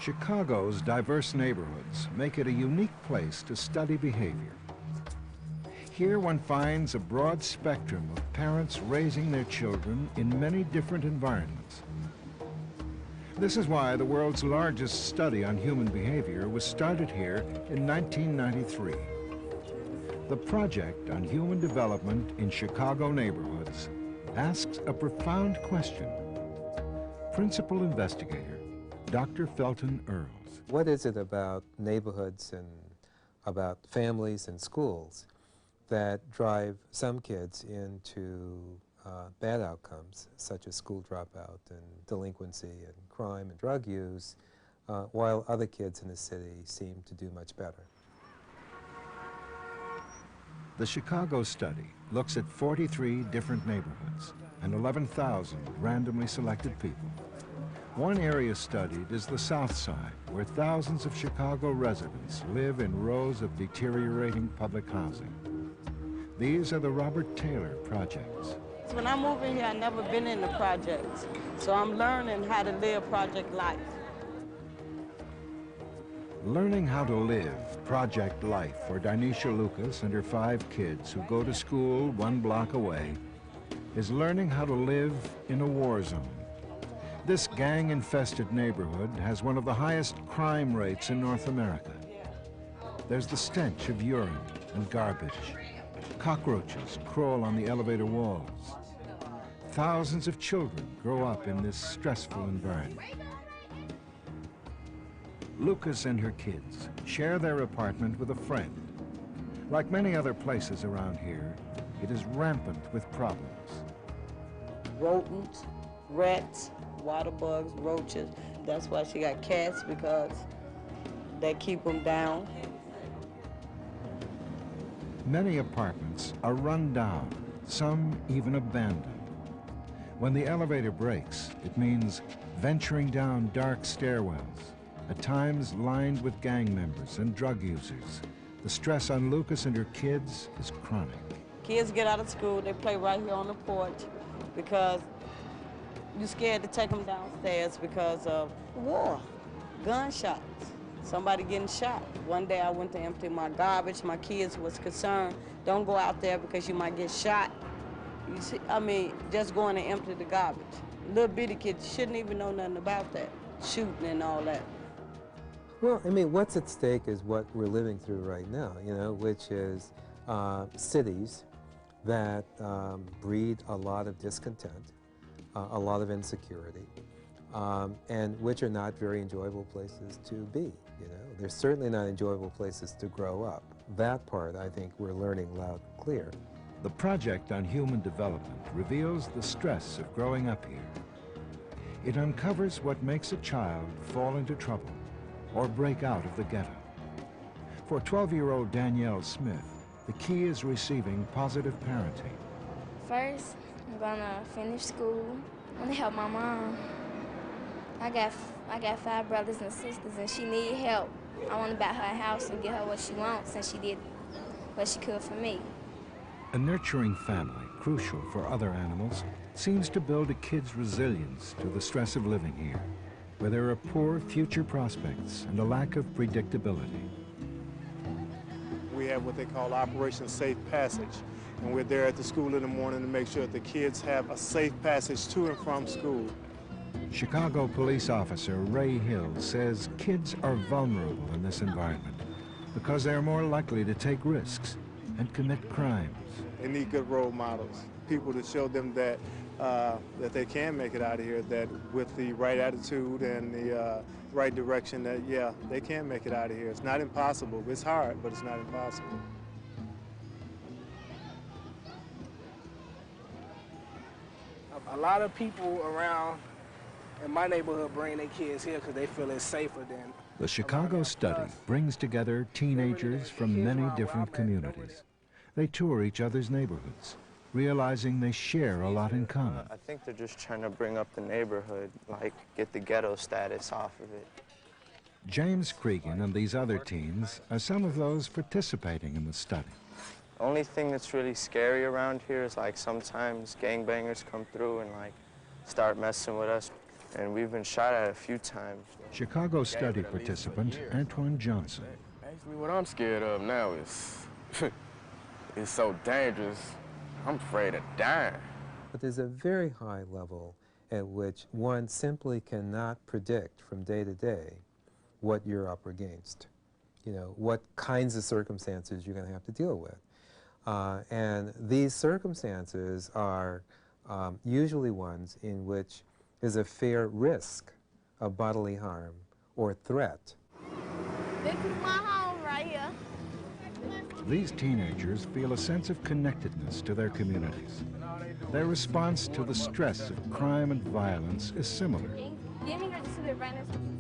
Chicago's diverse neighborhoods make it a unique place to study behavior. Here one finds a broad spectrum of parents raising their children in many different environments. This is why the world's largest study on human behavior was started here in 1993. The Project on Human Development in Chicago Neighborhoods asks a profound question. Principal investigator, Dr. Felton Earls. What is it about neighborhoods and about families and schools that drive some kids into bad outcomes, such as school dropout and delinquency and crime and drug use, while other kids in the city seem to do much better? The Chicago study looks at 43 different neighborhoods and 11,000 randomly selected people. One area studied is the South Side, where thousands of Chicago residents live in rows of deteriorating public housing. These are the Robert Taylor projects. When I moved in here, I never been in the projects, so I'm learning how to live project life. Learning how to live project life for Danisha Lucas and her 5 kids who go to school 1 block away is learning how to live in a war zone. This gang-infested neighborhood has one of the highest crime rates in North America. There's the stench of urine and garbage. Cockroaches crawl on the elevator walls. Thousands of children grow up in this stressful environment. Lucas and her kids share their apartment with a friend. Like many other places around here, it is rampant with problems. Rodents, rats, water bugs, roaches. That's why she got cats, because they keep them down. Many apartments are run down, some even abandoned. When the elevator breaks, it means venturing down dark stairwells, at times lined with gang members and drug users. The stress on Lucas and her kids is chronic. Kids get out of school, they play right here on the porch because you're scared to take them downstairs because of war, gunshots, somebody getting shot. One day I went to empty my garbage. My kids was concerned, don't go out there because you might get shot. You see, I mean, just going to empty the garbage. Little bitty kids shouldn't even know nothing about that, shooting and all that. Well, I mean, what's at stake is what we're living through right now, you know, which is cities that breed a lot of discontent, a lot of insecurity, and which are not very enjoyable places to be, you know. They're certainly not enjoyable places to grow up. That part, I think, we're learning loud and clear. The Project on Human Development reveals the stress of growing up here. It uncovers what makes a child fall into trouble or break out of the ghetto. For 12-year-old Danielle Smith, the key is receiving positive parenting. First, I'm gonna finish school. I'm gonna help my mom. I got 5 brothers and sisters, and she need help. I want to buy her a house and get her what she wants, and she did what she could for me. A nurturing family, crucial for other animals, seems to build a kid's resilience to the stress of living here, where there are poor future prospects and a lack of predictability. We have what they call Operation Safe Passage, and we're there at the school in the morning to make sure that the kids have a safe passage to and from school. Chicago police officer Ray Hill says kids are vulnerable in this environment because they're more likely to take risks and commit crimes. They need good role models, people to show them that that they can make it out of here, that with the right attitude and the right direction, that yeah, they can make it out of here. It's not impossible. It's hard, but it's not impossible. A lot of people around in my neighborhood bring their kids here because they feel it's safer than. The Chicago study brings together teenagers from many different communities. They tour each other's neighborhoods, realizing they share a lot in common. I think they're just trying to bring up the neighborhood, like get the ghetto status off of it. James Cregan and these other teens are some of those participating in the study. The only thing that's really scary around here is like sometimes gangbangers come through and like start messing with us and we've been shot at a few times. Chicago study participant Antoine Johnson. Actually, what I'm scared of now is it's so dangerous. I'm afraid of dying. But there's a very high level at which one simply cannot predict from day to day what you're up against. You know, what kinds of circumstances you're going to have to deal with. And these circumstances are usually ones in which there's a fair risk of bodily harm or threat. This is my home right here. These teenagers feel a sense of connectedness to their communities. Their response to the stress of crime and violence is similar.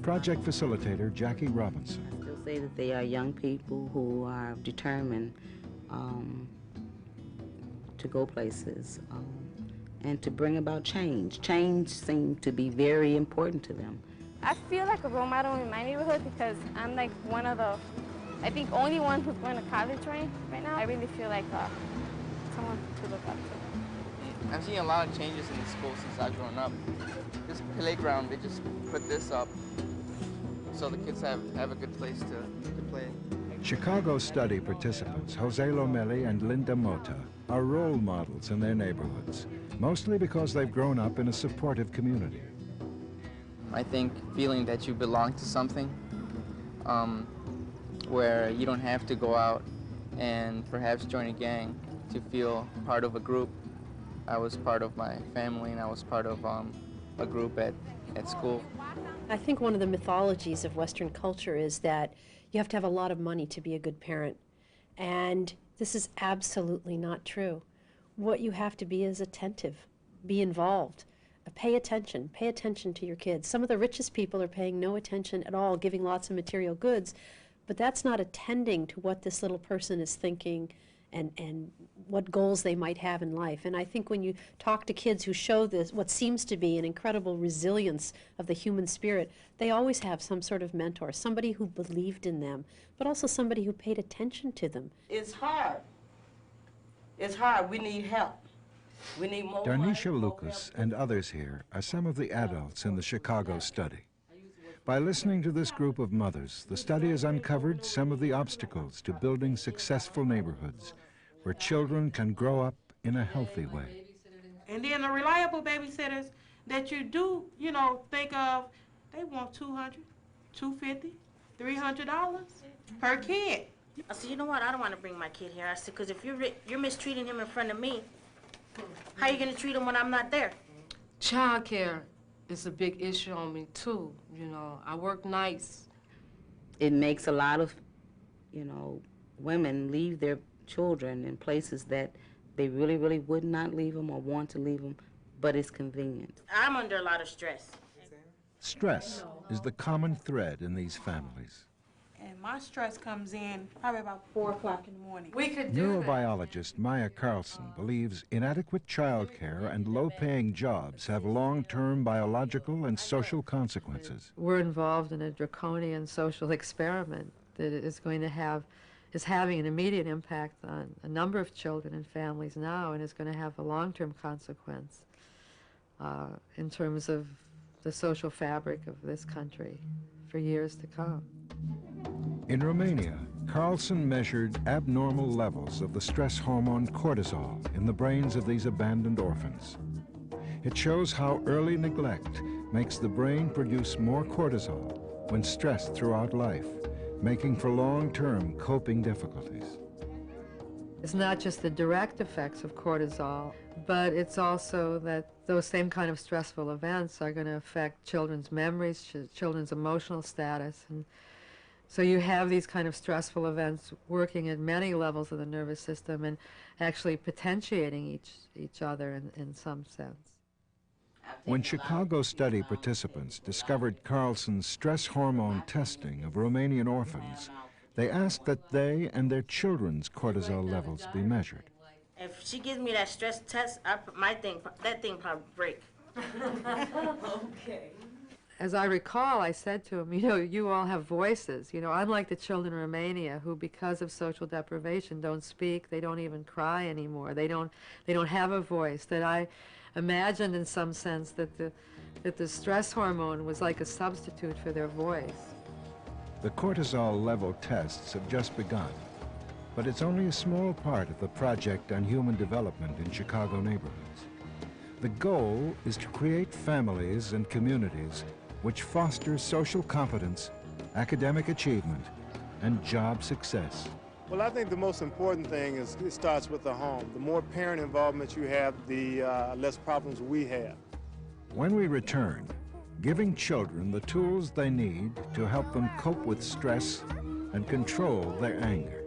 Project facilitator Jackie Robinson. I still say that they are young people who are determined to go places and to bring about change. Change seems to be very important to them. I feel like a role model in my neighborhood because I'm like one of the, I think, only one who's going to college right now. I really feel like someone to look up to. I've seen a lot of changes in the school since I've grown up. This playground, they just put this up so the kids have a good place to play. Chicago study participants Jose Lomeli and Linda Mota are role models in their neighborhoods, mostly because they've grown up in a supportive community. I think feeling that you belong to something, where you don't have to go out and perhaps join a gang to feel part of a group. I was part of my family and I was part of a group at school. I think one of the mythologies of Western culture is that you have to have a lot of money to be a good parent. And this is absolutely not true. What you have to be is attentive, be involved, pay attention to your kids. Some of the richest people are paying no attention at all, giving lots of material goods, but that's not attending to what this little person is thinking and what goals they might have in life. And I think when you talk to kids who show this, what seems to be an incredible resilience of the human spirit, they always have some sort of mentor, somebody who believed in them, but also somebody who paid attention to them. It's hard. It's hard. We need help. We need more Darnisha money, Lucas and others here are some of the adults in the Chicago study. By listening to this group of mothers, the study has uncovered some of the obstacles to building successful neighborhoods where children can grow up in a healthy way. And then the reliable babysitters that you do, think of, they want $200, $250, $300 per kid. I said, you know what, I don't want to bring my kid here. I said, because if you're mistreating him in front of me, how are you going to treat him when I'm not there? Child care is a big issue on me, too. I work nights. It makes a lot of, women leave their children in places that they really, really would not leave them or want to leave them, but it's convenient. I'm under a lot of stress. Stress is the common thread in these families. And my stress comes in probably about 4 o'clock in the morning. We could do Neurobiologist Maya Carlson believes inadequate childcare and low-paying jobs have long-term biological and social consequences. We're involved in a draconian social experiment that is having an immediate impact on a number of children and families now, and is going to have a long-term consequence in terms of the social fabric of this country for years to come. In Romania, Carlson measured abnormal levels of the stress hormone cortisol in the brains of these abandoned orphans. It shows how early neglect makes the brain produce more cortisol when stressed throughout life, making for long-term coping difficulties. It's not just the direct effects of cortisol, but it's also that those same kind of stressful events are going to affect children's memories, children's emotional status. And so you have these kind of stressful events working at many levels of the nervous system and actually potentiating each other in some sense. When Chicago study participants discovered Carlson's stress hormone testing of Romanian orphans, they asked that they and their children's cortisol levels be measured. If she gives me that stress test, that thing probably break. Okay. As I recall, I said to him, you all have voices. Unlike the children in Romania who, because of social deprivation, don't speak, they don't even cry anymore. They don't have a voice. That imagined in some sense that the stress hormone was like a substitute for their voice. The cortisol level tests have just begun, but it's only a small part of the project on human development in Chicago neighborhoods. The goal is to create families and communities which foster social competence, academic achievement, and job success. Well, I think the most important thing is it starts with the home. The more parent involvement you have, the less problems we have. When we return, giving children the tools they need to help them cope with stress and control their anger.